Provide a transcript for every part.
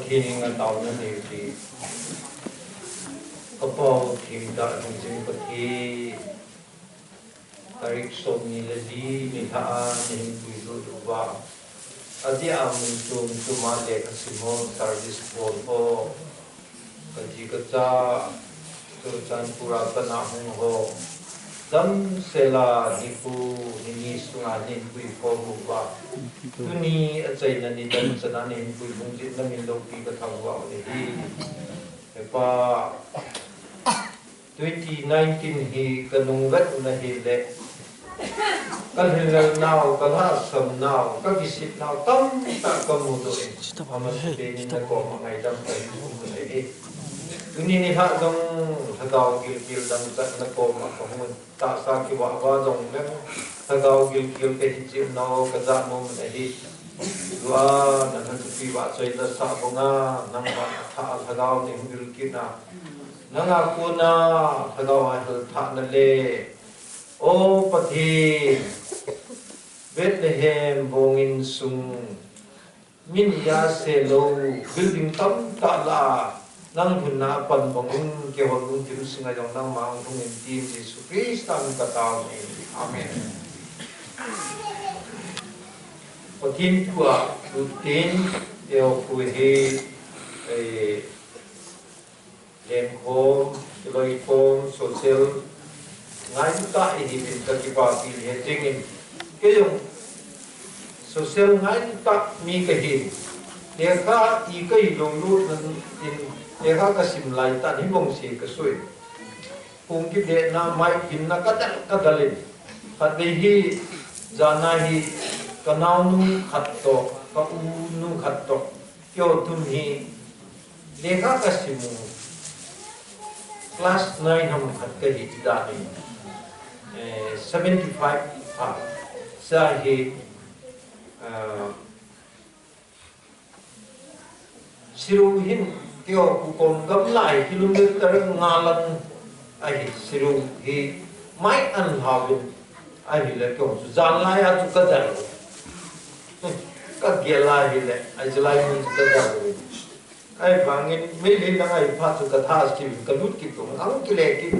thi nga tao na ni ti kapo thi da ng jing ko thi tarik som ni le di ni tha ni bui lu du ba adi am tu ma le ka simo service for ho ka ji ka cha tu chan pura pana hung ho dam sela di pu ni sunga ni bui ko bu ba tu ni achai na ni dan chana ni bui bung ji na min lo pi ka thang wa ni hi pa 2019 hi kanung gat na hi le kan hilal now kan ha sam now ka visit now tam ta ka mu do e ama se ni na ko ma ngai dam kai mu ne e ini ni ha dong thagau gil dam ta na ko ma ko mu ta sa ki wa dong le thagau gil ke hi chi no ka za mu ne hi wa na na pi wa choi da sa bo nga nang ma tha thagau ni gil ki na nanga ko na thagau ha tha na le o pati Bethlehem bongin sung min ya se lo building tam ta la nang thun na pan bongin ke hon lung tim singa jong nang mang thung in tim Jesus Christ tam ka ta ni amen patin tua rutin eo ku he lem home loi home social ngai ta hi bin ta ki pa pi he jingin ke yung social ngai ta mi ka hi le kha I kai long lu nan in le kha ka sim lai ta ni mong si ka sui kung ki de na mai kin na ka dalin pat be hi jana hi ka nau nu khat to ka u nu khat to kyo tum hi le kha ka sim class 9 ham khat ka hi da ni 75 sa hi siru hin kyo ku kon gam lai kilometer ngalan ai siru hi mai an havin ai le kyo zan lai a tu ka dar ka gela hi le ai jalai mun ka dar ai bangin me le na ai pha tu ka thas ki ka lut ki tu ang ki le ki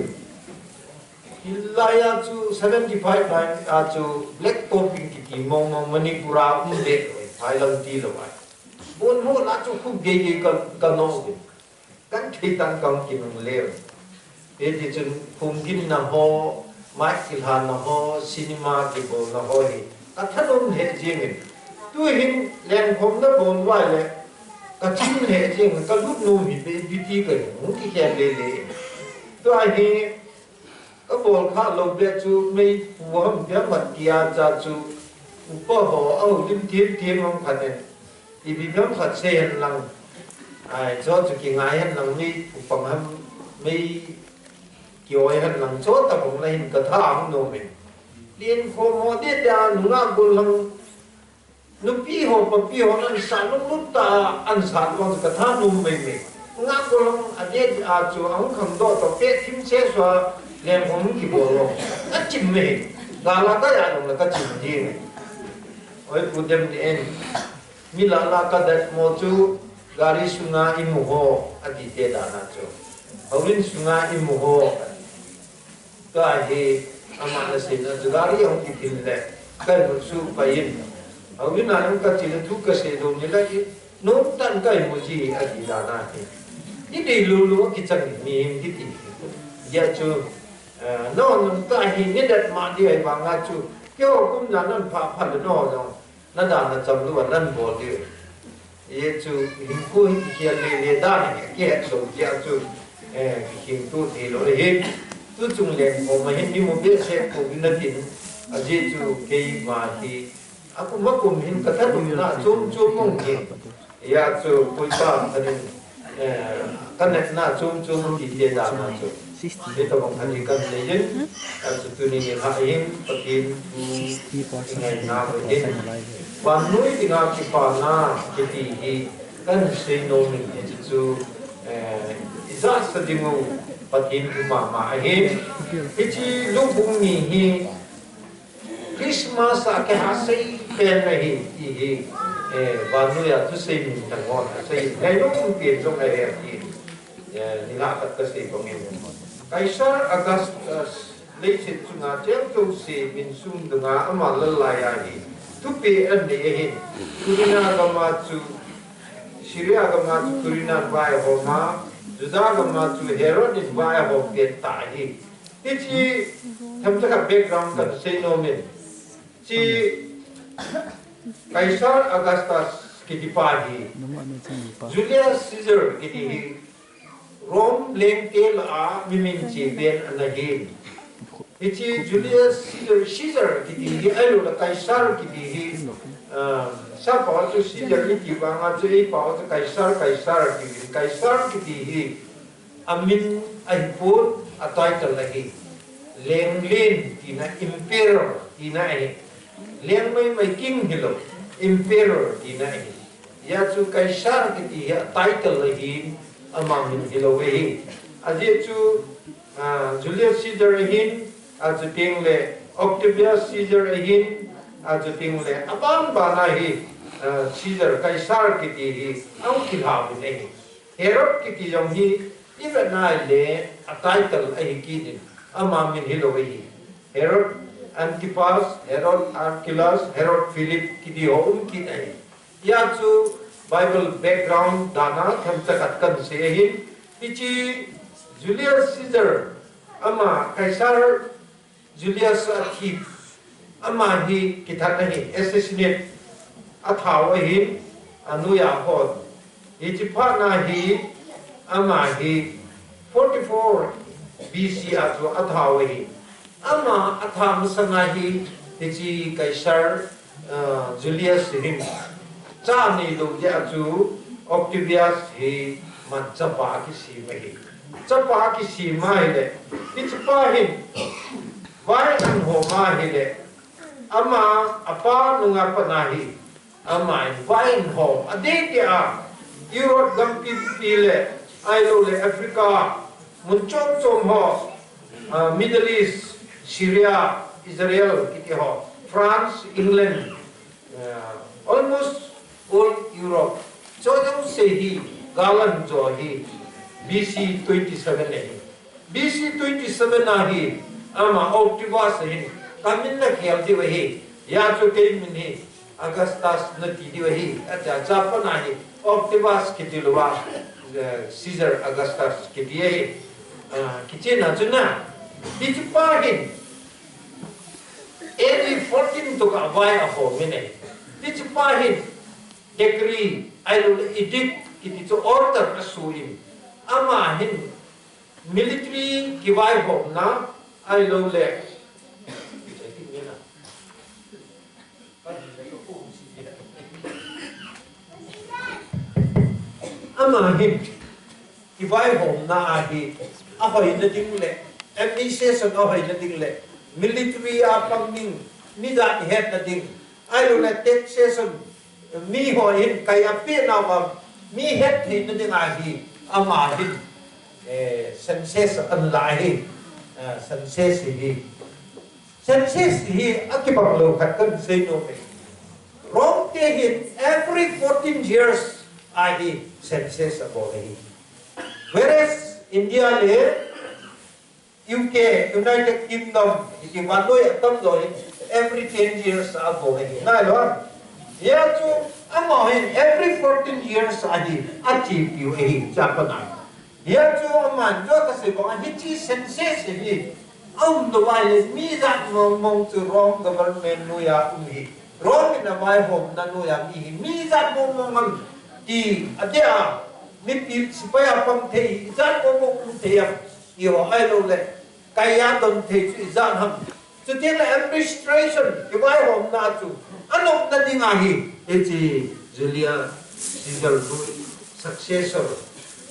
Hilaya chu 75 line a chu black topping ki mong manipura de thailand ti lo ai bon ho la chu khu ge ka no kan thi tan kam ki mong le e ti chun khum gin na ho mai ki han na ho cinema ki bo na ho hi a thanom he jing tu hin len khom na bon wa le ka chin he jing ka lut nu hi be bi ti ka mu ki khe le le tu ai hi các bộ khá lâu đẹp chú mấy phù hợp với mặt kia cha chú bộ hồ âu linh thiên không khả nên thì vì nhóm khả xe hình lăng cho chú kỳ ngài hình lăng mấy phù phẩm mấy kiểu hình lăng cho ta cũng là hình cả thả không nô mình liên khô mô tiết ra nụ ngạc bồn lăng nụ bí hồ nó sản lúc ta ăn sản vào cả thả nô mình ngạc bồn lăng chú ống khẩm độ cho phép thím xe xóa nên không kịp bộ nó chìm mì là cái gì cũng là cái chìm gì ôi phụ đem đi em mi là cái đẹp một chú gari sunga imu ho adi te da na chú hawin sunga imu ho cái gì ama na sin na gari ông kịp tin lệ cái một số bayin hawin na ông cái chỉ là thu cái xe đồ như vậy nốt tan cái một gì adi da na thì đi lulu cái chân mi cái gì giờ chú nó cái hình như đẹp mà đi hay bằng ngã chú kêu cũng là nó phá nó rồi nó đã là chấm luôn nó bỏ đi ye chú hình cuối kia le đa này kia số kia chú hình tu thì nó hết tu chung lên một mà hình như một biết xem của cái nó tin ở dưới chú cái mà thì aku mất cùng hình cái thứ đó là chôm mong gì ya chú cuối cùng cái này là chôm thì thế nào mà chú kita menghadirkan legend seperti ini haim patin dengan nama legend panui dengan kipana kiti kan senomi itu izah sedimu patin mama haim itu lubung ni Christmas akhir hasai pen này hi và nuôi à tu xây mình thằng ngon xây ngay lúc tiền trong này thì ni la tất cả xây bằng mình Caesar Augustus lấy sự chúng ta chẳng câu xây mình sum dengan amal lelai ini tu pi anh này hi Kurina gamatu Syria gamatu Kurina vai Roma Judah gamatu Herod vai Roma tai hi Ichi tham gia background kan say no men si Caesar Augustus kiti pagi Julius Caesar kiti Rome lengkel a mimin chi ben anagin ichi Julius Caesar kiti alo la Caesar kiti sa pa tu Caesar kiti banga je pa tu Caesar kiti amin aipur a title lagi Lenglin tina emperor tina leng mai king hilo emperor tina ya chu Caesar kiti ya title lagi amamin hilo we aje chu Julius Caesar hin aje tingle Octavius Caesar hin aje tingle aban bana hi Caesar kiti ang kilha bin Herod kiti jong hi even na le a title ay kidin amamin hilowi Herod Antipas Herod Archelaus Herod Philip kidi houm kidai ya chu Bible background dana tham chakat kan sehin ichi Julius Caesar ama Caesar Julius Athib ama hi kithat nahi assassinate athaw hin anuya hod ichi pha na hi ama hi 44 BC atwa athawi ama atham sangahi ichi Caesar Julius hin chani lo ja chu Octavius hi man chapa ki si mai le ichi pa hin vai an ho ma hi le ama apa nunga panahi ama vai ho ade dia Europe gampi pile Ailo le Africa munchom chom ho Middle East Syria Israel kiti ho France England almost all Europe so jong se hi galan jo hi BC 27 ne BC 27 na hi ama Octavius hi kamin na khel di hi ya chu ke min hi Augustus na ti di hi acha chapa na hi Octavius kiti luwa Caesar Augustus kiti kiti na chuna kiti pahin every 14 to ka vai a ho mine kiti pahin decree ailo edict kiti to order asuin ama hin military ki vai ho na ailo le ama hinivai hom na ahi ahoi na ding le administration ahoi na ding le military apang ning ni da het na ding ailo le taxation mi ho hin kai ape na wa mi het hin na ding ahi ama hin census an la hi census hi akipang lo khat kan sei no me wrong te hin every 14 years ahi census abo hi whereas India le UK United Kingdom iti wanoi atam do every 10 years abo hi na lo ya chu amo hi every 14 years ahi achieve yu hi japana ya chu man jo ka se ko hi chi census hi ông do wai le mi that mong to wrong government no ya hi wrong na mai hom na no ya mi that mong di adia mi pi supaya pam thei zan ko mo thei yo ai lo le kaya don thei chu zan ham chu te la administration ki vai hom na chu anok na ding hi echi Julius Caesar successor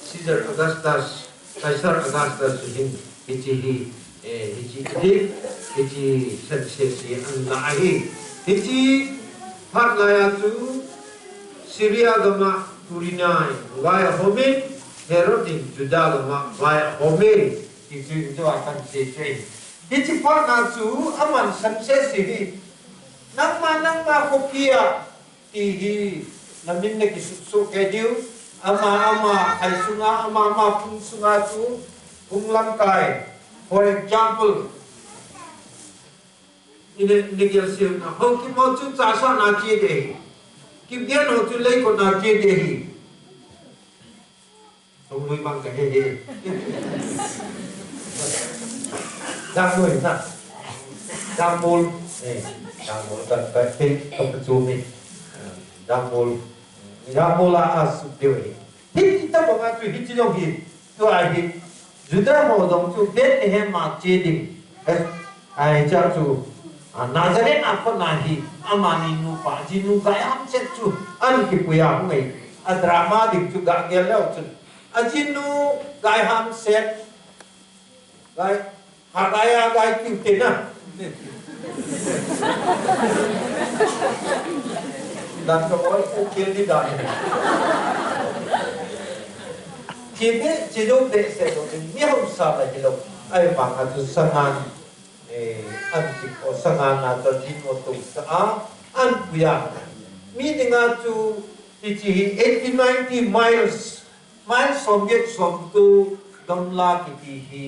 Caesar Augustus Caesar Augustus hin echi hi echi successor an la hi echi phat la ya chu Syria gama Kurinai via Homin Herodin Judah gama via Homin itu akan sesuai. Di Jepang tu aman sukses ini nang ma kopia ti hi namin na kisukso kediu ama ay sunga ama pung sunga tu pung langkai. For example, in nigel sil na ho ki mo chu cha sa na chi de ki gen ho chu lei ko na chi de hi song nuôi mang cái he đang nuôi na đang mol này đang mol cái tên không có chú mình đang mol là asu tiêu hi hít ta bảo nga chu hít chi dong hi tu ai hi juda mo dong chu bet he ma chi ding ai cha chu Nazareth apa nahi amani nu pa jinu gayam set chu an ki puya ngai a drama dik chu ga gel lo chu a jinu gayam set gai hagaya gai ki te na dan ko oi kill di dan kide chido de se do ni ho sa la jilo ai ma ha chu sangan an ti ko sangan na to jin mo tu sa an puya mi dinga chu ti chi 80-90 miles from get from to gamla ki hi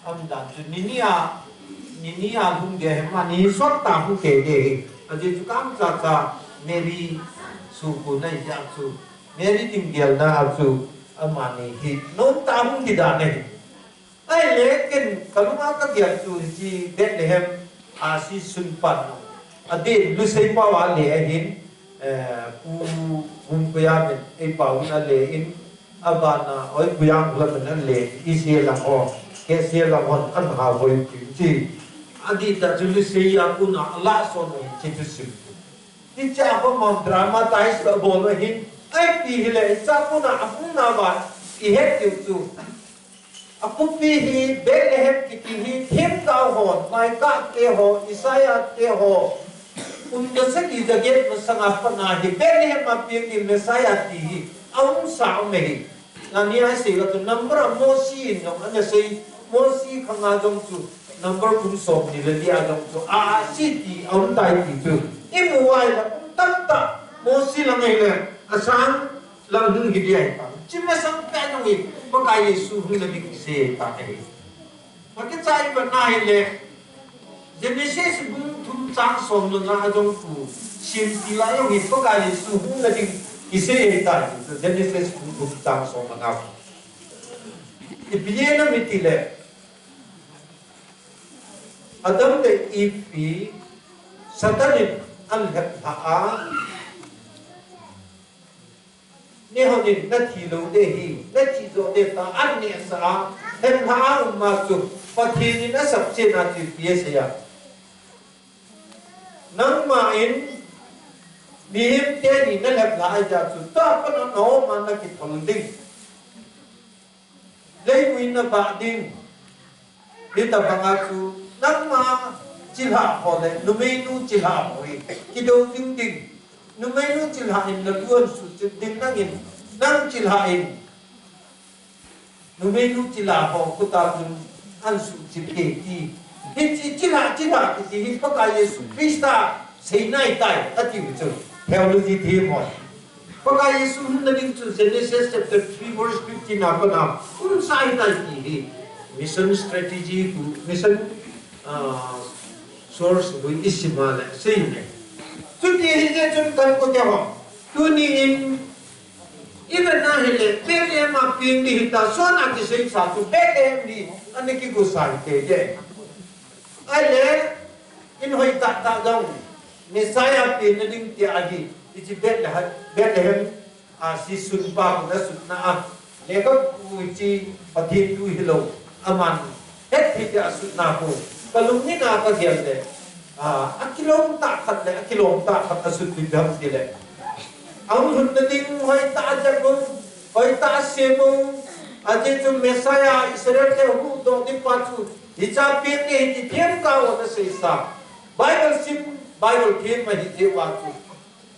am dan chu ninia hung ge ma ni sot ta hu ke de a ji chu kam cha mary su ku nai ja chu mary ting gel na chu amani hi non ta hu ki da ne ai lekin kalunga ka giat tu ji Bethlehem asi sunpan ade lu sei pa wa le hin pu ya ben e pa una le in abana oi buyang la ben le isi la ho ke se la ho an ha voi ji adi ta lu sei ya kuna la so no chi tu sim ti cha ko mon dramatize la bo hin ai pi le cha kuna apuna ba I het tu Akupi hi Bethlehem ki hi thêm cao hồn mai các ke ho Isaiah ke ho se ki jaget na sanga pana hi Bethlehem ma pi ni Messiah ti hi aum sa me hi na ni ai se la tu number mosi no ana se mosi khanga jong chu number kum som ni le dia jong chu a si ti aum dai ti chu I mu wai la tam ta mosi la ngai le asang lang hung hi dia pa chim sang ka jong hi Pakai Yesus hung lebih kese tak eh. Maka cai benar le. Genesis bung thum chang som lo na jong ku sim tila yang hi pakai Yesus hung lebih kese tak. Genesis bung thum chang som na. Ipiye na mitile. Adam de ipi satanin al ha'a ni honin na thi lo de hi na chi zo de ta an ni sa hem ha ma chu pa thi ni na sab che na ti pie se ya nang ma in ni him te ni na lep la ja chu ta pa na no ma na ki thol ding lei win na ba ding ni ta ba nga chu nang ma chi ha ho le nu me nu chi ha ho ki do ding ding nu me nu chil ha in na duan su din nang in nang chil ha in nu me nu chil ha ho ku ta kun an su chil ke ti hi chil ha ki hi pa ka Yesu Krista sei nai tai ta ti chu theo lu ji thi mo pa ka Yesu na ding chu Genesis chapter 3 verse 15 na pa na kun sai tai ti hi mission strategy ku mission source bu isimala sei ne Tuti hije chun kan ko kya ho tuni in even na hele Bethlehem ma ping ni hita sona ki sei sa tu Bethlehem ni ane ki go sai te je ale in hoi ta dong Messiah pin na ding ti agi ti Bethlehem a si sun pa na sun na le ko chi pathin tu hilo aman het ti ja sun na ko kalung ni na ka gel de akilom ta khat le akilom ta khat asut bi dam ti le ang hun na ding hoi ta ja ko hoi ta se mo aje chu Messiah Israel ke hu do di pa chu hi cha pi ni ti them ka wa na se sa Bible thim ma hi te wa chu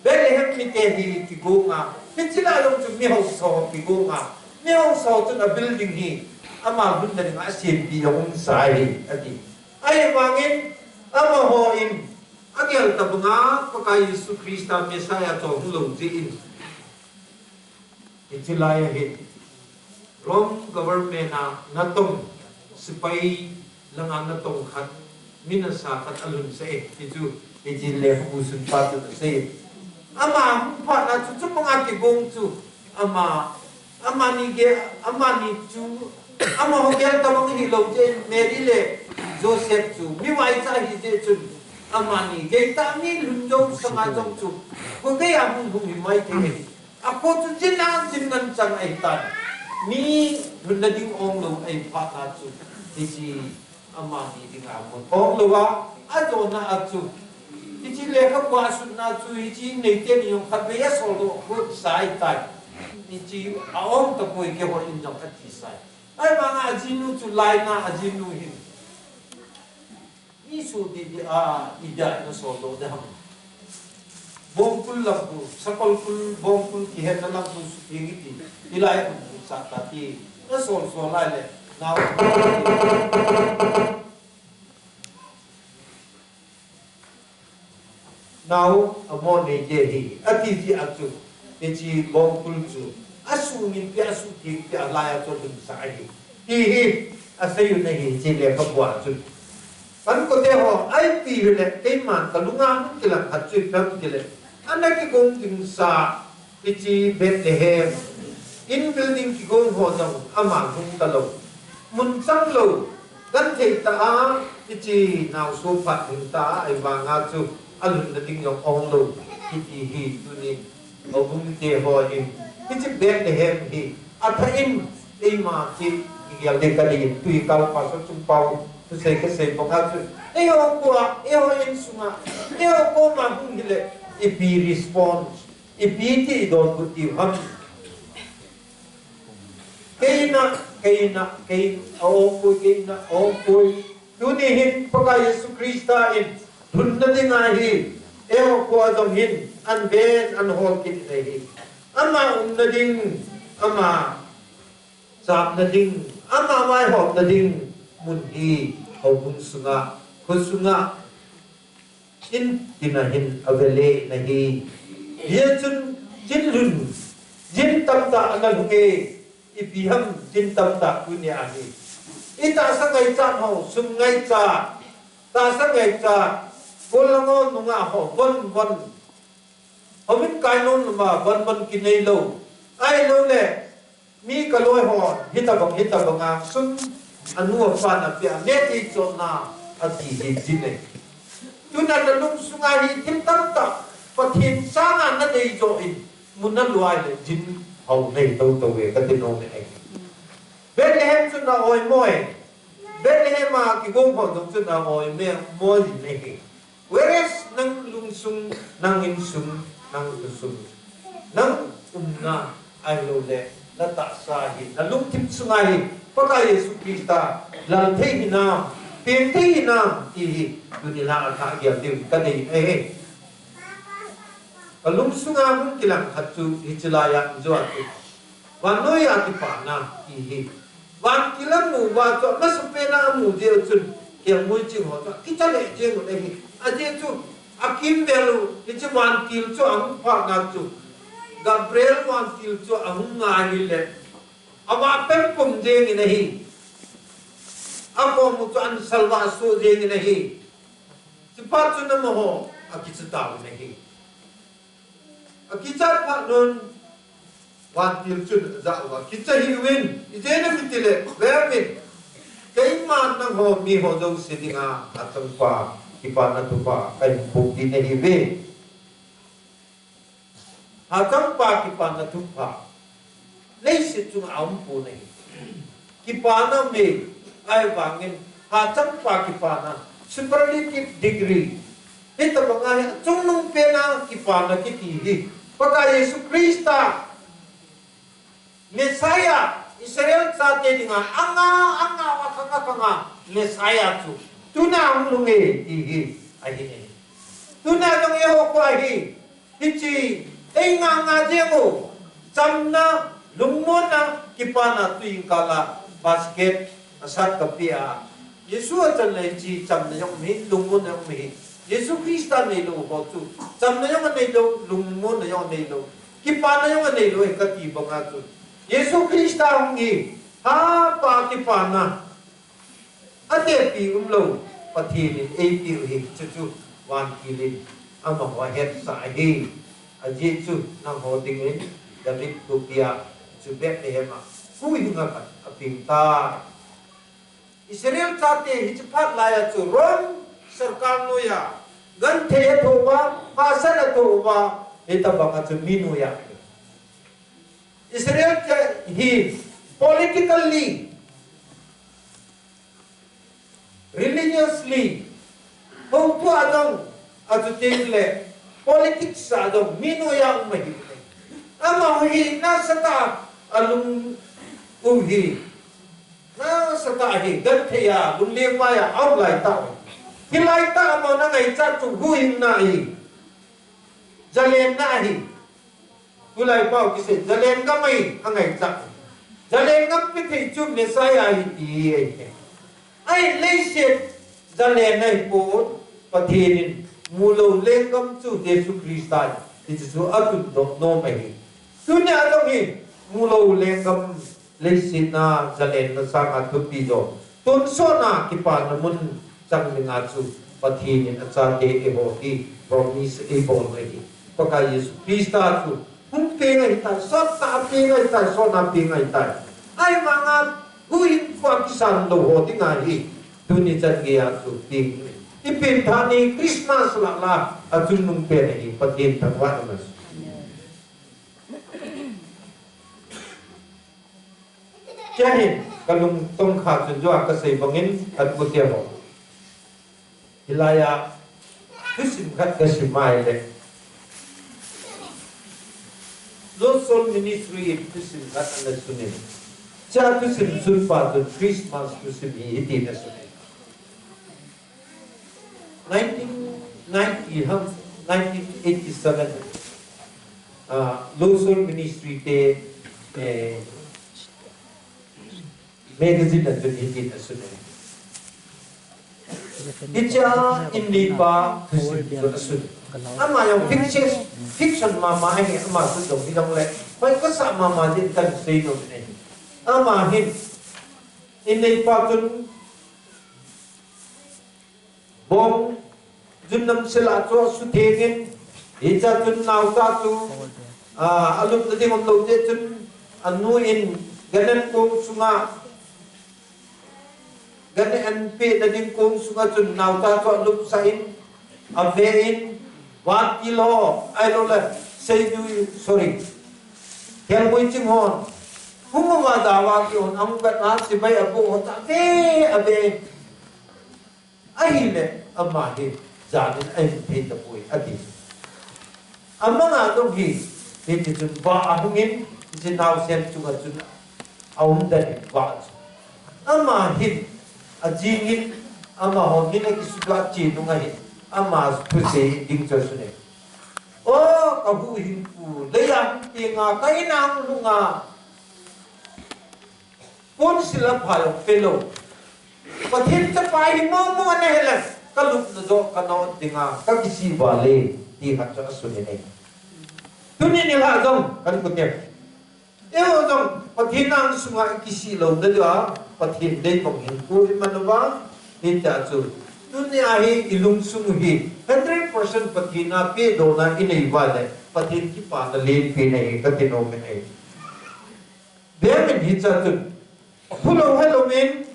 Bethlehem mi te hi ki go nga pichila long chu mi ho so ki go nga mi ho so chu na building hi ama hun na nga sim bi yong sai ati ai wangin ama ho in Agel tabunga pakai Yesus Krista Messiah to hulung ji in itilaya hit Rome government na natong sipai langan natong khat minasa khat alun sa itu ijile usun patu sa ama pa na chu mga kibong chu ama ni chu ama hogel tabang hilong je Mary le Joseph chu mi wai cha hi je chu amani ge ta mi lunjong sama jong chu ko ge am hung mi mai te ako chu jinan chang ai tan mi lunda ding ong lo ai pa na chu ti amani ding am ong lo wa a jo na a chu ti le ka kwa su na chu ti nei te ni yong khat be ya so lo ko sai tai ti a ong ta ko ge ho in jong ka ti sai ai ba nga jinu chu lai na a jinu hin isu di ida na solo daham bongkul lampu sakol kul bongkul ki hen na lampu singiti ilai ku sa tati na sol lai le now amon ne je hi ati ji atu ne ji bongkul chu asu min pi asu ti pi lai to dum sa hi asayu ne hi ji le ka bwa chu kan ko te ho ai pi le ke man ka lunga mun ki la khat chui pham ki le ana ki gong ting sa ichi Bethlehem in building ki gong ho jong ama hung ta lo mun sang lo kan thei ta a ichi naw so phat hung ta ai wa nga chu alun da ting yong ong lo ichi hi tu ni o bung te ho in ichi Bethlehem hi atha in ei ma chi yal de ka ni tui ka pa so chung pau tu sei ka sei bong ha chu e ho kwa e ho in sunga e ho ko ma hung hile e pi response e pi ti don ku ti ham keina o ko tu ni hin paka Yesu Krista in thun na ding a hi e ho ko dong hin an ben an hol kin nei hi ama na ding ama sap na ding ama mai hop na ding mun hi ho bun sunga ko sunga in dinahin avele na hi ye chun jin lun jin tam ta anal hunge ipiham jin tam ta kunya hi ita sa ngai chan ho sum ngai cha ta sa ngai cha bolango nunga ho bon homin kai non ma bon kinai lo ai lo le mi ka loi ho hita bang sun anu fa na pia neti chona ati hi jine tuna na lung sunga hi tim tam ta pathin sanga na dei jo in munna luai le jin hau nei to we ka tin no ne Bethlehem chu na oi moi Bethlehem ma ki gong ho dong chu na oi me moi ne whereas nang lung sung nang in sung nang sung nang umna ai lo le na ta sa hi na lung tim sunga hi paka Yesu Krista lal thei hina pin thei hina ti tu ni la tha ya tim ka nei e lung sunga mun kilang khatchu hichlaya jo atu wan noi ati pa na hi wan kilam mu wa cho na supena mu je chun ke mu chi ho cho ki cha le je mu nei a je chu akim belu ki chu wan kil chu ang pa na chu Gabriel wan kil chu ang nga hi le awa pem pum je ni nahi ako mu chu an salwa so je ni nahi sipat chu na mo ho akitsa ta nahi akitsa pa nun wan kil chu za wa kitsa hi win ije na mitile vermin kai man nang ho mi ho do sidinga atang pa ipana tu pa kai bukti nahi ve atang pa ipana tu pa lấy sự chung áo phụ này kipana me ai vangin ha cham pa kipana superlative degree ito mga chung nung pena kipana kiti pagka Yesu Krista Messiah Israel sa te nga anga wakanga Messiah tu na lunge ai tu na dong yeho ko ai hichi ei nga jemo chamna lungmon na kipana tuing kala basket asat kapia Yesu atan lai chi cham na yong mi lungmon na mi Yesu Krista nei lo ho chu cham na yong nei lo lung mo na yong nei lo ki pa na yong nei lo ka ti banga chu Yesu Krista ngi ha pa ki pa na ate pi lo pathi ni e pi hi chu chu wan ki lin ama ho het sa hi a ji chu na ho ding ni David tu pia chu bet ne ma ku hi nga ka a ping ta Israel cha te hi chu phat la ya chu rom sarkar no ya gan the to wa pa sa to wa e ta ba ka chu mi no ya Israel he politically religiously hong tu adong atu tingle politics adong mi no ya ma hi ama hi na sata alung uhi na sata hi gan the ya lung le ma ya au lai ta Hilai ta mo na ngai cha tu huin na hi jalen na hi ulai pau ki se jalen ka mai angai cha jalen ngam pi thei chu ne sai ai ti ai le se jalen nai po pathin mulo lengam chu Jesu Krista ti chu atu do no mai tu ne adong hi mulo lengam le se na jalen na sang atu ti do tun so na ki pa na mun Sang dengan su pathin in acha te e ho ti promise e bon mai paka Yesu Krista su hung pe ngai ta so ta pe ngai ta so na pe ngai ta ai manga huin kwa kisan do ho ti ngai tu ni chan ge ya su ti ti pin tha ni Christmas la la atun nung pe ni pathin thang wa mas chahin kalung tong kha chun jo ka sei bangin at ko te ho Hilaya Tusim kat kasimai le Losol ministry Tusim kat ala sunin Cha Tusim sulpa tu Christmas Tusim iti na sunin 1987 Losol ministry te magazine na tu iti na sunin Icha hindi pa tusin. Ama yung fiction mama ay ama tudong bilang le. May kasama mama din kan sino din. Ama hindi pa tun bong junam sila to sutingin. Icha tun nauta tu alum tadi mamlo de tun anuin ganan kong sunga Gani an pe na din kung sunga chun nauta to lup sain avein 1 kilo ai lo la say du sorry kel moi chim hon hung ma dawa ki on am ka na si bai abu hota ave ai le amma he janin ai pe ta pui ati amma na dong hi pe ti chun ba ahungin ji nau sen chunga chun aum da ba amma hi Ajingin ama hongin na kisudwa chino nga hin ama puse ding chosune o kabuhin ku layang tinga kainang lunga pun sila phayong pelo pathin cha pai mo mo na helas kalup na jo kano tinga kakisi wale ti hat cha sune nei tuni ni la dong kan ku te eo dong pathin ang sunga kisi lo na da pathin dei mong hin ku manwa hinta chu dunia hi ilung sung hi 100% pathina pe do na inei wale pathin ki pa na len pe nei ka tino me nei be men hi cha chu hello men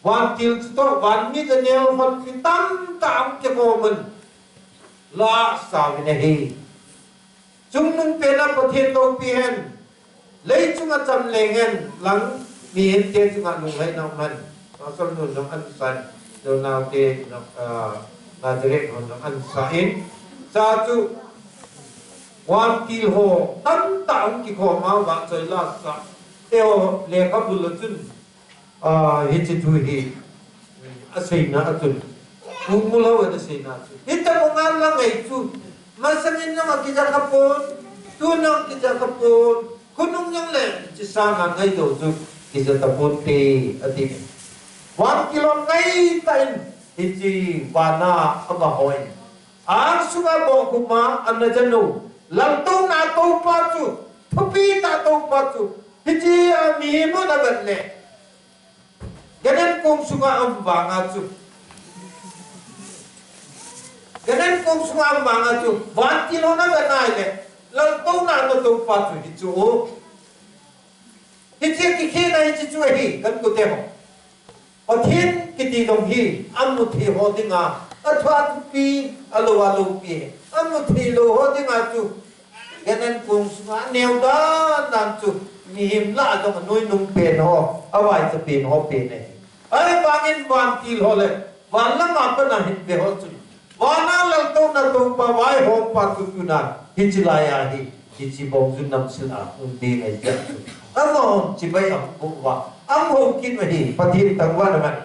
wan til to wan mi de neo hon ki tam tam ke ko man la sa ne hi chung nung pe na pathin do pi hen lấy chúng ta chăm lên lắng mi hiện tiền chúng ta nung lấy nào mình nó xong rồi nó ăn sạch rồi nào tiền nó là direct nó ăn sạch sa chú quan kỳ hồ tâm tạo kỳ hồ máu bạn chơi là sa theo lệ các bùn chân hiện chỉ thui hi asay na atun mulaw ada say na ito mo nga lang ay chú masangin na magkita kapon tunang kita kapon kunong yang le chỉ sang ngang ngay đầu chú thì giờ tập bốn tê ở đây 1 kilo ngay tain iti wana ama hoy ang sunga bong kuma anajanu lantu na to pachu thupi ta to pachu iti ami mo na ganle ganan kong sunga ang banga chu ganan kong sunga ang banga chu 1 kilo na ganai le lantu na no to pachu hichu iti ki na iti chu hi kan ko te hoประเทศกิติดงฮีอัมมุทีโหดิงาอัฐวัตุปีอโลวาโลปีอัมมุทีโลโหดิงาจุแกนันกุงสงาเนวดานันจุมีหิมลาตรงนุยนุงเป็นหอเอาไว้จะเป็นหอเป็นไงไอ้บางอินบางทีหอเลยวันละมาเป็นหินเบหอจุวันนั้นเราต้องนั่งตรงปะไว้หอปัตุกุนันหิจิลายาฮีหิจิบงจุนนำสิลาอุนดีไงจักจุอันนั้นจิไปอัมบุวะอัมโหกินมาดีปฏิทินตั้งวันมัน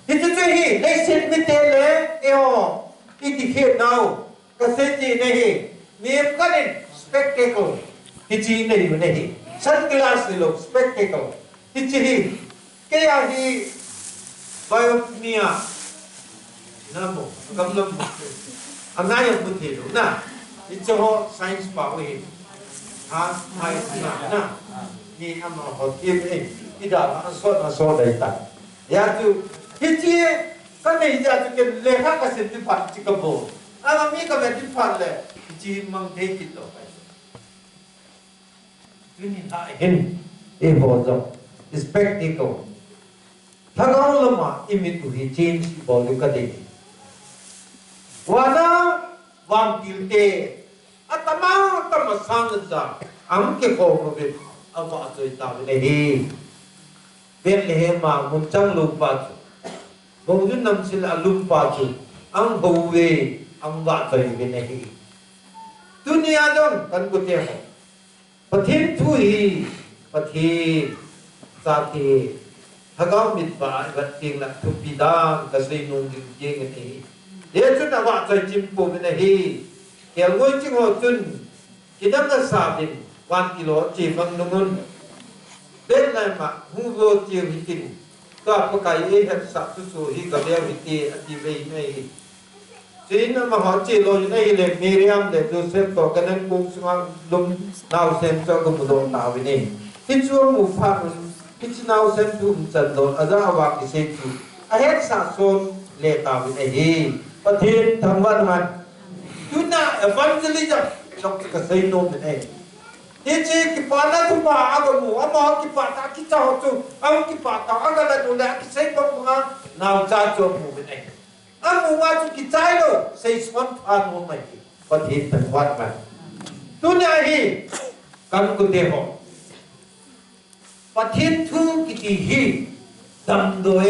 ที่จะช่วยฮีในเส้นมิเตเลเอโออีกที่เขียนเอากษัตริย์ในฮีมีกันเป็นสเปกเทคลที่จีนในอยู่ในฮีซันกลาสโลสเปกเทคลที่จีฮีแกยังฮีไบโอเคมีอาน้ำมันกำลังอันนั้นยังไม่ถึงนะที่จะหัวไซน์ป่าวฮีฮะไม่นะนี่อันนั้นหัวทีมเองที่ดาอันสอนได้ตัดยาจูที่จีก็ในยาจูเกิดเลขาเกษตรพันธุ์จิกโบอันนั้นมีก็เป็นที่พันเลยจีมังเทกิโลไปที่นี่ได้เห็นเอโบจงสเปกติโกถ้าเราละมาอิมิตุฮิจีนส์บอลุกเดว่านะวันกิลเตอัตมาตมาสังจ้าอังเกโกโนเบอาว่าจะตามเลยฮีเป็นเลมามุนจังลุปัจบงจุนนำสิลาลุปัจอังโฮเวอังว่าจะอยู่ในฮีดุนยาจงกันกุเตหะปะทินทุยปะทิสาธิถ้าเขามิดบาบัดจริงละทุปิดางกษัตริย์นุ่งจริงๆนี่เดี๋ยวจุนว่าจะจิมปูในฮีเกี่ยวกับจิงหัวจุนกินน้ำกระสาบิน1 กิโลจีฟังนุ่งเป็นไรมาหูโรจีวิกินก็พวกไก่เห็นสัตว์สุฮีกับเลี้ยวิตีอธิเวไม่จีนมาหอจีโรยในเล็กมีเรียมเด็กดูเซฟต่อกันนั้นกุงสว่างลมนาวเซมเจ้าก็มุดนาวนี่ที่ช่วงหมู่พักที่นาวเซมทุ่มจันโดนอาจารย์ว่ากิเซจูอาเห็นสัตว์โซนเลตาวินัยประเทศทั้งวันมันดูน่าเอวันเจลิจับชอบกระเซ็นโนมนี่ที่จีกิปานาทุบะอากามูอามอกิปาตากิจาหัวจูอากิปาตาอากาลดูแลกิเซปงงานาวจ้าจอมูเป็นเองอามูว่าจูกิจายโลเซสวันพานุไม่ประเทศทั้งวันมันตุนยาฮีกันกุเดโฮประเทศทุกิติฮีดัมโดเอ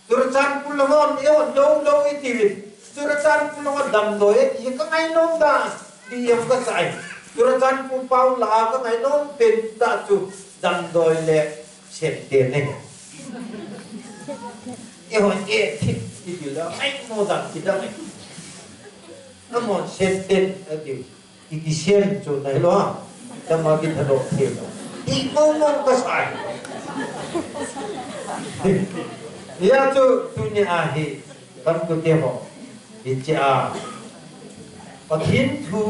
สุรจันปุลงอนเอวโลโลอิติวิสุรจันปุลงอนดัมโดเอยังก็ไงน้องดาดียังก็ใส่สุรจันปูเปาลาก็ไงน้องเป็นตาจูดัมโดยเล่เช็ดเดียนเนี่ยเอวเอทิที่อยู่แล้วไอ้โมดันที่ได้น้ำมันเช็ดเด่นเดี๋ยวอีกเชียนจูไหนล้อจะมากินถนนเที่ยวอีกโมก็ใส่ยาจูตุนีอาฮีกันกุเทโฮอิจาปะทินทู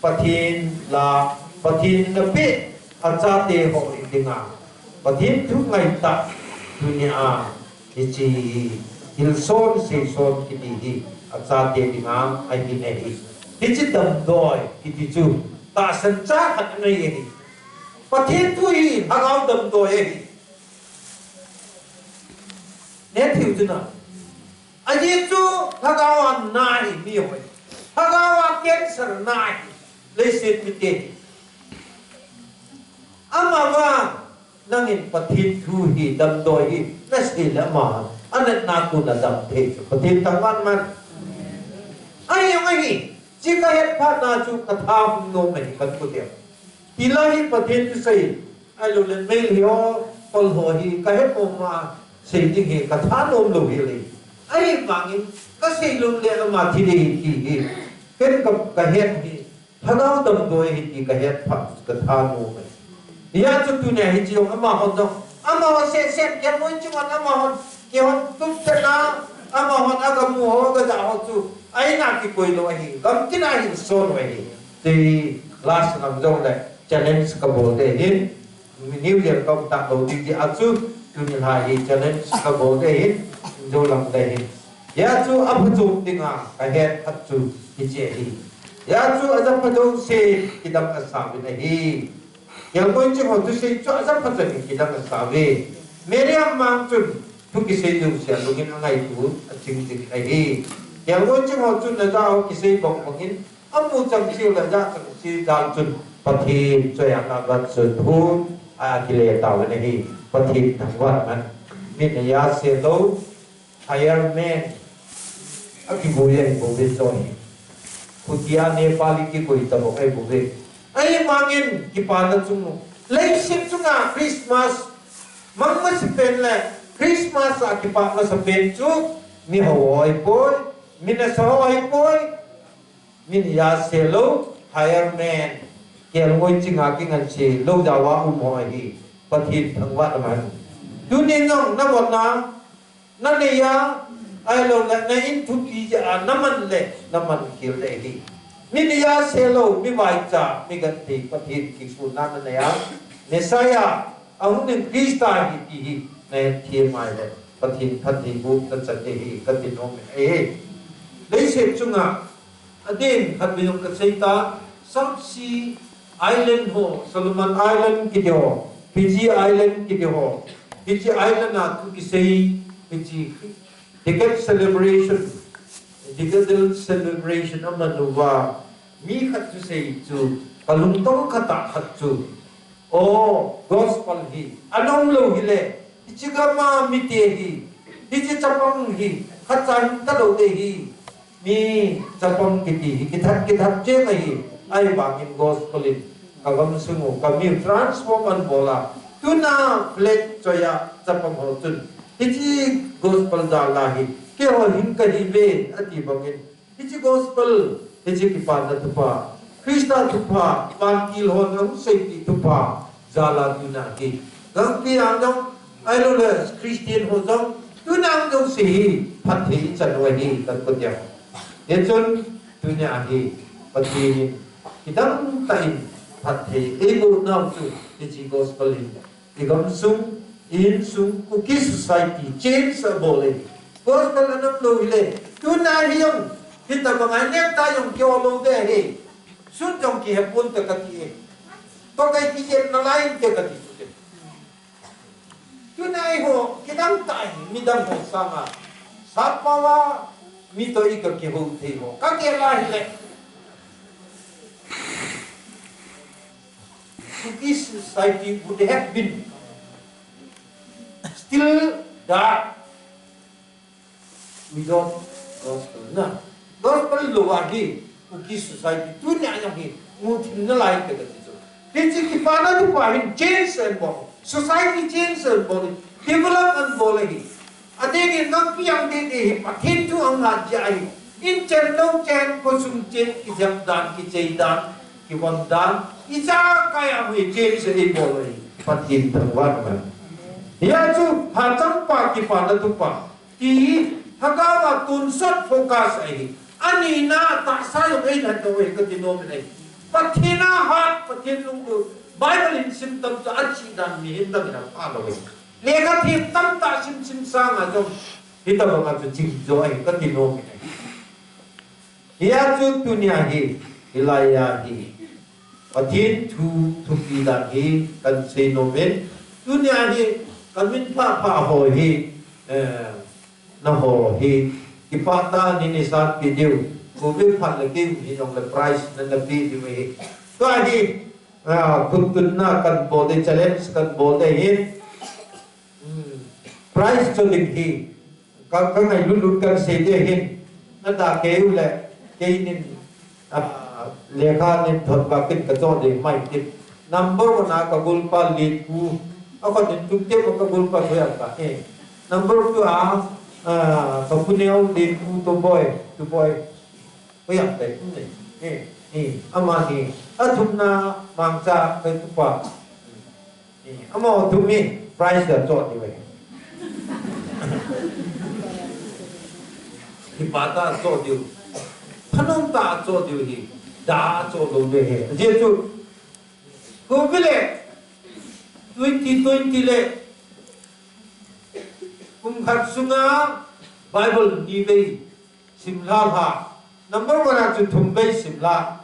ปะทินลาปะทินนเปอาจารย์เทโฮอิดิงาปะทินทุไงตัดตุนีอาอิจิฮิลโซนเซโซนกิติฮีอาจารย์เทดิงาไอฮินเอฮีฮิจิตัมดอยกิติจูตาสัญจาขันในเอฮีปะทินทุยหางเอาดัมดอยเอฮีเนี่ยที่จุดนั้นอายุจูถ้าเขาว่าหน้าหิมีไว้ถ้าเขาว่าแคนเซอร์หน้าหิเลยเสียมิเตอามาว่านั่งอินปฏิทูหีดำโดยหีนั่นสิละมาอันนั้นนาคุณดำเทปฏิทั้งวันมันไอ้ยังไงจีก็เห็นพระนาจูกระทำโนมันกันกูเดียวทีละหีปฏิทุสัยไอ้ลุเล่นไม่เลี้ยวพอหัวหีก็เห็นออกมาสิ่งที่เห็นกระทำลมลงเลยไอ้บางทีก็สิ่งลมเลี้ยมาที่ดีที่เห็นกับกระเห็นที่ถ้าเราดำโดยที่กระเห็นพักกระทำลมเลยยาจุดตัวเนี่ยที่เราเอามาคนต้อง ama se ke mo chu an ama ke hon tup te na ama hon aga mu ho ga da ho chu ai na ki koi lo hi gam ki na hi so lo hi ti last nam jong le challenge ka bo de hin new year kom ta do ti a chu tu ni ha hi challenge ka bo de hin do lam de hin ya chu ap chu tinga ka he at chu ki che hi ya chu azam pa do se ki dam ka sa bi hi yang ko chu ho tu se chu azam pa ki dam ka sa bi mere am mang chu tu ki se du se lu ngin angai tu ching ching ai hi yang ko chu ho chu na da ho ki se bong bong hin amu chang chiu la ja chang si dal chu pa thi choi ang na wat su thu a ki le ta wa hi pa thi thang wat man min ya se do higher man aki bo ye bo be so hi Kutia Nepali ki koi tabo ai buve ai mangin ki pala chung lei sip chunga Christmas mangma sipen le Christmas a ki pa la sapen chu mi hoi poi mi na so hoi poi min ya selo higher man kel ngoi chinga ki ngan che lo da wa u mo hi pathin thangwa man tu ni nong na bon na ne ya ai lo la na in thu ki ja naman le naman kil le hi mi ni ya se lo mi vai cha mi gan ti pathin ki su na na ya mesaya ang ning krista hi hi ne thi mai le pathin thati bu ta cha te hi ka ti no me e le se chunga adin hat bi ka sei ta South Sea Island ho Solomon Island ki ho Fiji Island ki ho Fiji Island na tu ki sei Fiji Decade celebration amanuwa mi khat tu sei chu kalung tong khata khat chu o gospel hi anong lo hi le ichigama mi te hi ichi chapang hi khatsan ta do de hi mi chapang kiti ki that che hi ai bangin gospel in kagam sungu kami transform an bola tuna flex choya chapang ho chun Ichi gospel dalahi ke ho hin ka hi be ati bangin ichi gospel ichi ki pa na tupa Krista tupa pan kil ho na safety tupa zala tuna ki gam ki angam ai lo le Christian ho jong tunang jong si phathi chanwa hi kan ko dia ye chun tunya hi pati kidam tain phathi ego nam chu ichi gospel in igam sum in sum kuki society change a bole gospel anam lo ile tu na hiong kita bangai nek ta yong kyo lo de he sun jong ki hepun ta kati to kai ki jen na lain te kati tu na ho kidam tai mi dam ho sama sapawa mi to ik ki ho the ho ka ke la ile kuki society would have been still dark without gospel na gospel lo agi uki society tu nya nya hi mu thin na lai ke ti so ti chi ki pa na tu pa hin change and bo society change and bo develop and bo le hi ade ni nak piang de de pa thin tu ang la jai in chen lo chen ko sum chen ki jam dan ki chei dan ki wan dan i cha ka ya hui change e bo le pa thin thang wa ma ya chu ha cham pa ki pa na tu pa ti hagawa tun sot focus ai ani na ta sa yo ei na to e ka ti no me nei pathina hat pathin lung du bible in symptom cha achi dan mi hin da na pa lo le ka thi tam ta sim sa nga jo hi ta ba ka chi jo ai ka ti no me nei ya chu tunia hi hilaya hi pathin thu pi da hi kan se no me tunia hi kan min pa ho hi na ho hi ki pa ta ni ni sa pi diu ko be phat le ki ni jong le price na na pi di me to hi kun tun na kan bo de challenge kan bo de hi price cho ding hi ka ngai lu lu kan se de hi na da ke u le ke ni le kha ni thot ba kit ka cho de mai kit number 1 na ka gul pa li ku ako din tukte ko ka gul pa hoya ka number 2 Kapuneo din to boy hoya te ni ama ni athum na mangsa ke tu pa ama tu mi price là chọn như vậy thì bà ta chọn điều thân ông ta chọn điều gì đã chọn đồ về hệ dễ chú cô biết lệ 2020 lệ cùng khát sunga Bible ni về simla ha number one là thùng bay simla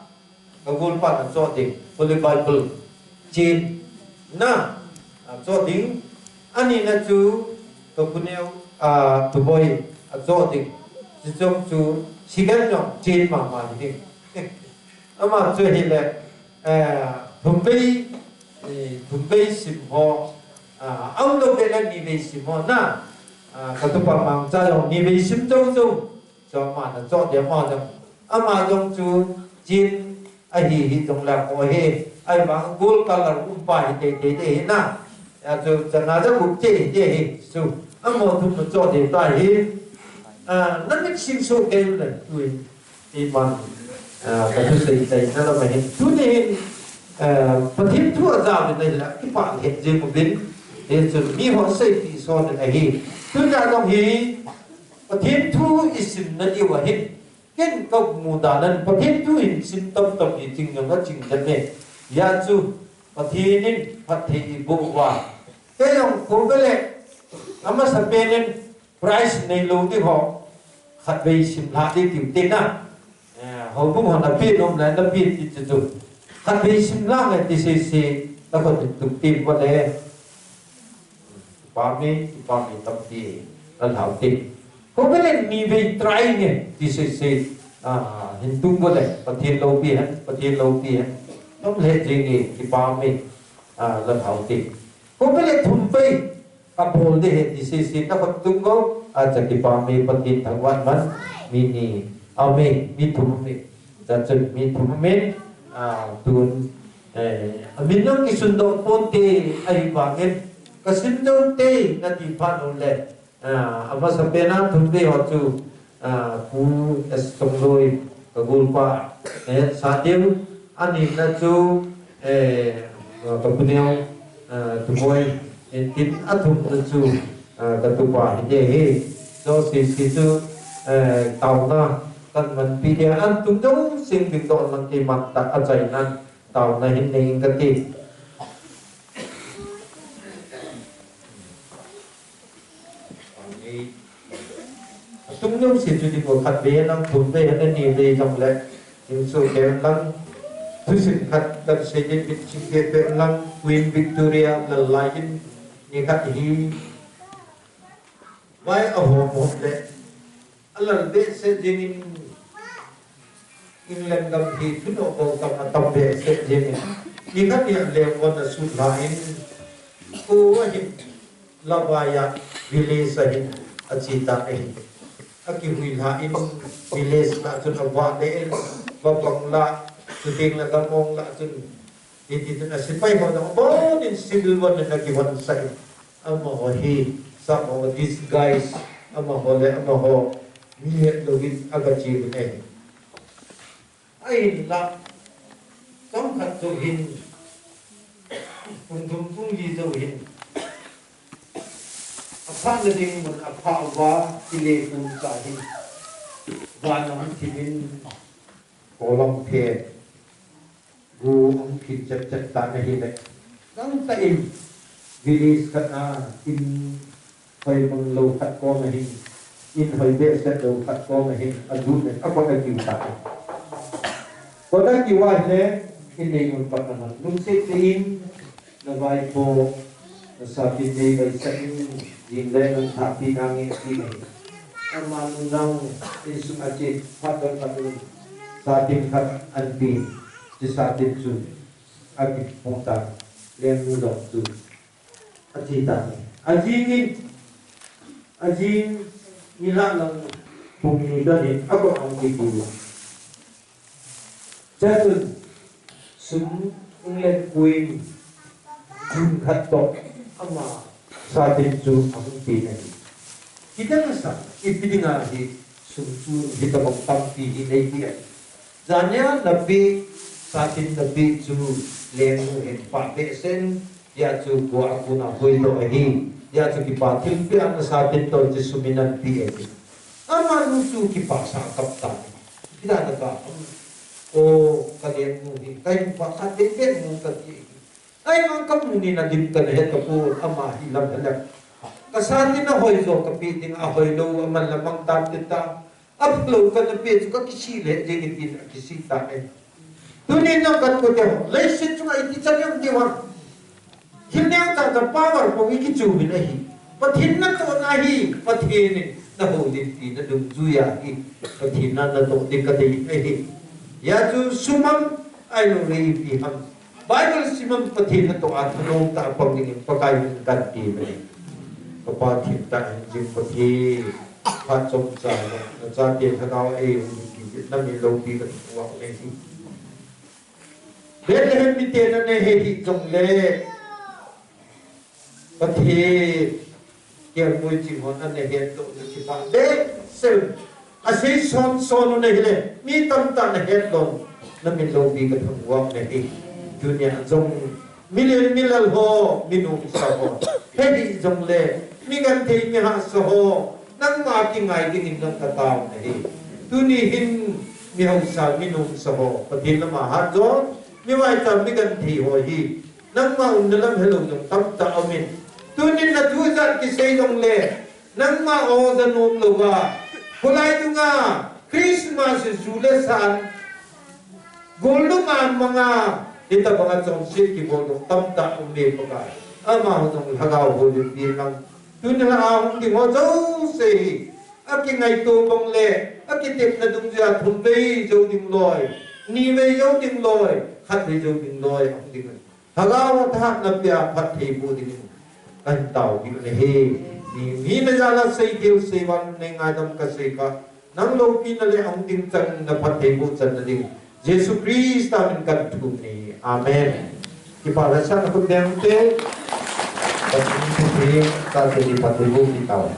cái vốn phát là chọn điều Holy Bible trên na cho tiếng anh ấy là chú tôi cũng nêu tụi tôi cho tiếng trong chú sĩ cái nhóm trên mà thì mà cho hiện là thùng bay xìm họ ông lúc đấy là ni về xìm họ na cái tụi bạn mang ra dòng ni về xìm châu châu cho mà là cho điểm mà dòng mà dòng chú trên ai hi dòng là có he ai mang gold color bài để na rồi chẳng là rất bục chế su mà thùng nó cho để tại hi nó biết xin số cái này tuổi thì mà cái thứ gì nó là phải chú này phần thêm thua ra bên đây là cái bạn hiện gì một đến thì rồi đi họ xây thì so được này hi thứ ra trong hi phần thêm thu isim nó yêu vào hết cái công mù đà nên phần thêm thu isim tâm thì chừng nó chừng chân này ya chu phần thi nên phần thi bộ hòa cái dòng của cái lệ mà sắp bên price này lâu thì họ khát về sim lại đi tiểu tiền à họ cũng họ là biết ông là biết thì chụp khát về sim lại này thì sẽ ta có thể tự tìm qua đây ba mươi tập thì là hảo tiền có cái này mi về try này thì sẽ hình tung qua đây và thiên lâu biển nó lệ gì nghề thì ba mươi là hảo tiền có cái này thùng bay các bộ để thì sẽ ta có tung có chắc cái ba mươi phần thiên thằng quan vẫn mini mi thùng mi đã chân mi thùng men tuần mình nói cái xuân đầu ponte ai vangin cái xuân đầu te na di pan ole ama sabena thùng bay họ chu pu song loi cái gulpa sa điêu anh em na chu cái puneo tụi tôi tin thùng na chu cái tụi bà thế do si chu tàu na kan man pide an tung dong sing big don man ki mat ta ajai nan tàu na hin nei ka ti tung dong si chu di ko khat be nam thum be han ni be jong le in so ke lang thu sin khat ka se je bit chi ke pe lang Queen Victoria the lion ni khat hi vai a ho mo le Allah be se jinin England gam hi thuno ko kam tam be se jinin ni khat ya le won a su lain ko wa hi lawaya village hin achita hi aki hui la in village la chun wa le wa bangla tu ting la gamong la chun ti tu na sipai mo na bo in civil war na ki wan sai ama ho hi some of these guys ama ho le ama ho miet login agachi ne ai la trong khát tu hin cùng gì tu hin apa le ding mun apa wa ile kun sa hin wa nam thi min kolom phe gu ông khi chặt ta ne hi le dang ta im vilis kana in phai mong lâu khát con ne hi in hơi bé sẽ đầu phát con này hình ăn rút này áp cái kiểu tạ có đã kiểu ai thế cái này một phần là lúc xếp in là vài bộ là sao thì đây bây giờ nhìn đây là tháp thì đang nghe gì này ăn mà nông thì sung ở trên phát động sao thì khát ăn pin chỉ sao thì sung ăn cái phong tàng lên mua độc sung ăn gì ta ăn gì nila ng pumida ni ako ang bigulo. Jatun sum England Queen Jun Kato ama sa atin su ang pinay. Kita nga sa ipiningari sum kita magtampi inay diyan. Zanya nabi sa atin nabi su lemu en pate sen ya chu ko akuna hoi lo hi ya chu ki pa thim pi an sa tin to chi suminan pi e ama nu chu ki pa sa kap ta ida na ka o kalien mu hi kai pa sa tin pe mu ka ti ai mang kam mu ni na dim ka he ka pu ama hi lam halak ka sa tin na hoi zo ka pi ding a hoi lo man la mang ta tin ta ap lo ka na pe chu ka ki si le je ki tin ki si ta e tu ni no kan ko te ho le si chu ai ti cha yam ti wa hin ne ta da power ko ki chu bi na hi pathin na to na hi pathin ni na ho din ti na dung zu ya hi pathin na to din ka te hi ya chu sumam ai lo re pi ham Bible simam pathin na to at no ta pang ni pakai kan ti ni ka pa thin ta jing pathin pa chom cha na cha te thao e ki na mi lo pi ka wa le hi Bethlehem mi te na ne he hi jong le pathin kia mui chi mon an ne he to chi pa de sel a sei son son ne hele mi tam ta ne he don na mi lo bi ka thang wa ne hi dunia jong milal ho minu sa ho he di jong le mi gan te mi ha so ho nang ma ki ngai ki ning ka ta ne hi tu ni hin mi ho sa minu sa ho pathin na ma ha jo mi wai ta mi gan thi ho hi nang ma un lam hello jong tam ta amin tunin na tuzat ki say dong le nang ma o da nom lo wa kulai tu nga Christmas zule san golu ma mga ita mga chong sit ki bodo tam ta umbe paka ama ho dong hagaw ho di nang tunin la ang di mo zo se aki ngai tu bong le aki tip na dung ja thum bei zo ding loi ni ve zo ding loi khat ve zo ding loi ang ding hagaw tha na pya phat thi bu ding anh tàu bị này he ni na jala sei kêu sei wan ne ngadam ka sei ka nang lo pi na le ang ting chang na phat thei bu chan na ding Jesus Christ ta min kan thu ni amen ki pa la san ko dem te ta ni ta te ni pa te bu ki tàu